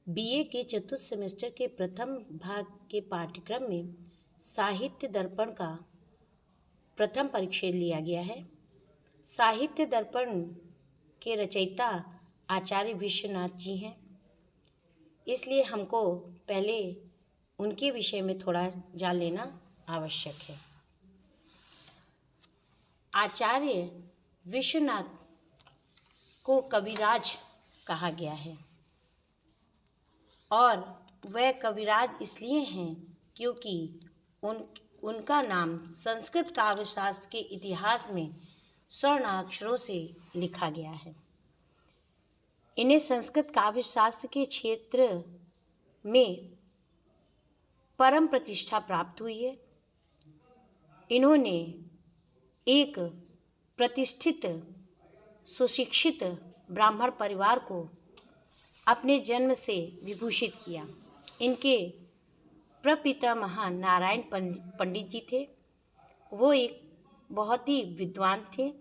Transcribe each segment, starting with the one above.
BA के चतुर्थ semester के प्रथम भाग के पाठ्यक्रम में साहित्य दर्पण का प्रथम परिच्छेद लिया गया है। साहित्य दर्पण के रचयिता आचार्य विश्वनाथ जी हैं, इसलिए हमको पहले उनके विषय में थोड़ा जान लेना आवश्यक है। आचार्य विश्वनाथ को कविराज कहा गया है और वह कविराज इसलिए हैं क्योंकि उनका नाम संस्कृत काव्यशास्त्र के इतिहास में स्वर्णाक्षरों से लिखा गया है। इन्हें संस्कृत काव्यशास्त्र के क्षेत्र में परम प्रतिष्ठा प्राप्त हुई है। इन्होंने एक प्रतिष्ठित सुशिक्षित ब्राह्मण परिवार को अपने जन्म से विभूषित किया। इनके प्रपितामह नारायण पंडित जी थे। वो एक बहुत ही विद्वान थे।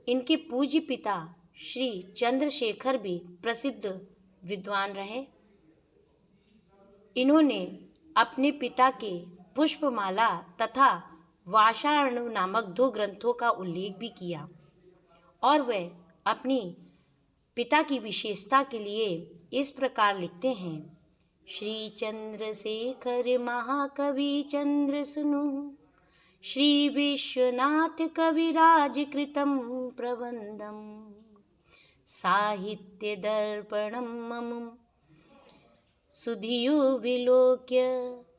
इनके पूज्य पिता श्री चंद्रशेखर भी प्रसिद्ध विद्वान रहे। इन्होंने अपने पिता के पुष्पमाला तथा वाषाणु नामक 2 ग्रंथों का उल्लेख भी किया और वे अपनी पिता की विशेषता के लिए इस प्रकार लिखते हैं। श्री चंद्रशेखर महाकवि चंद्र सुनु, श्री विश्वनाथ कविराज कृतं प्रबंधम, साहित्य दर्पणम मम सुधियो विलोक्य,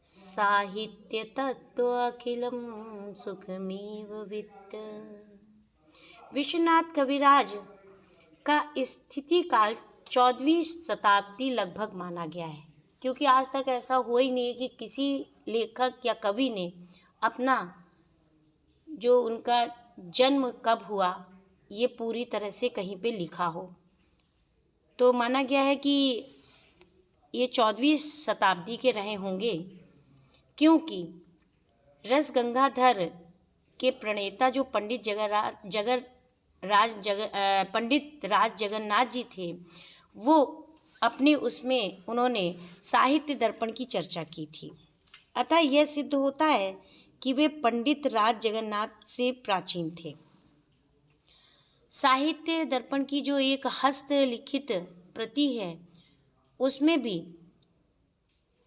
साहित्य तत्व अखिलम सुखमेव वित्त। विश्वनाथ कविराज का स्थिति काल 14वीं शताब्दी लगभग माना गया है, क्योंकि आज तक ऐसा हुआ ही नहीं कि किसी लेखक या कवि ने अपना जो उनका जन्म कब हुआ ये पूरी तरह से कहीं पे लिखा हो। तो माना गया है कि ये 14वीं शताब्दी के रहे होंगे, क्योंकि रस गंगाधर के प्रणेता जो पंडित राज जगन्नाथ जी थे, वो अपने उसमें उन्होंने साहित्य दर्पण की चर्चा की थी। अतः यह सिद्ध होता है कि वे पंडित राज जगन्नाथ से प्राचीन थे। साहित्य दर्पण की जो एक हस्तलिखित प्रति है, उसमें भी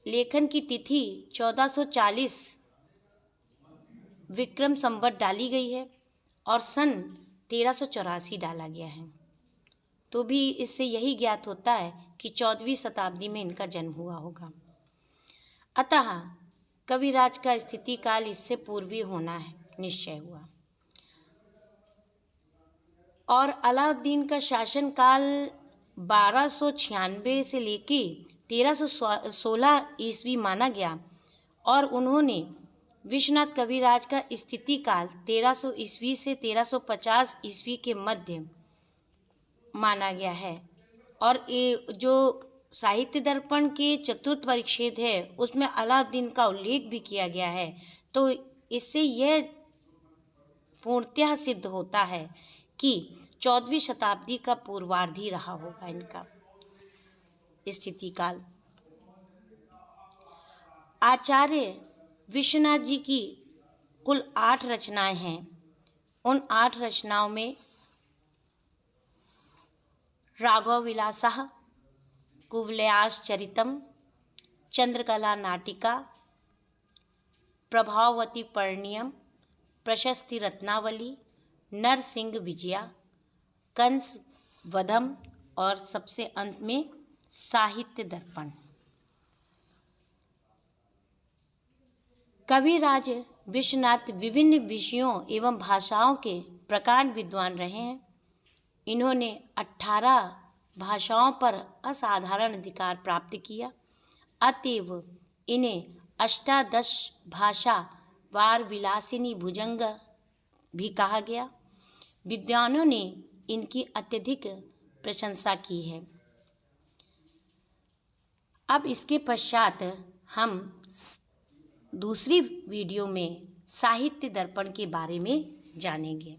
लेखन की तिथि 1440 विक्रम संवत डाली गई है और सन 1384 डाला गया है। तो भी इससे यही ज्ञात होता है कि 14वीं शताब्दी में इनका जन्म हुआ होगा। अतः कविराज का स्थिति काल इससे पूर्वी होना है निश्चय हुआ। और अलाउद्दीन का शासनकाल 1296 से लेके 1316 ईस्वी माना गया और उन्होंने विश्वनाथ कविराज का स्थिति काल 1300 ईस्वी से 1350 ईस्वी के मध्य माना गया है। और ये जो साहित्य दर्पण के चतुर्थ परिच्छेद है उसमें अलाउद्दीन का उल्लेख भी किया गया है। तो इससे यह पूर्णतः सिद्ध होता है कि 14वीं शताब्दी का पूर्वार्ध ही रहा होगा इनका स्थिति काल। आचार्य विश्वनाथ जी की कुल 8 रचनाएं हैं। उन 8 रचनाओं में राघव विलासः, कुवलयाश्च चरितम, चंद्रकला नाटिका, प्रभावती परिणयम, प्रशस्ति रत्नावली, नरसिंह विजया, कंस वधम और सबसे अंत में साहित्य दर्पण। कविराज विश्वनाथ विभिन्न विषयों एवं भाषाओं के प्रकांड विद्वान रहे हैं। इन्होंने 18 भाषाओं पर असाधारण अधिकार प्राप्त किया। अतएव इन्हें अष्टादश भाषा वार विलासिनी भुजंग भी कहा गया। विद्वानों ने इनकी अत्यधिक प्रशंसा की है। अब इसके पश्चात हम दूसरी वीडियो में साहित्य दर्पण के बारे में जानेंगे।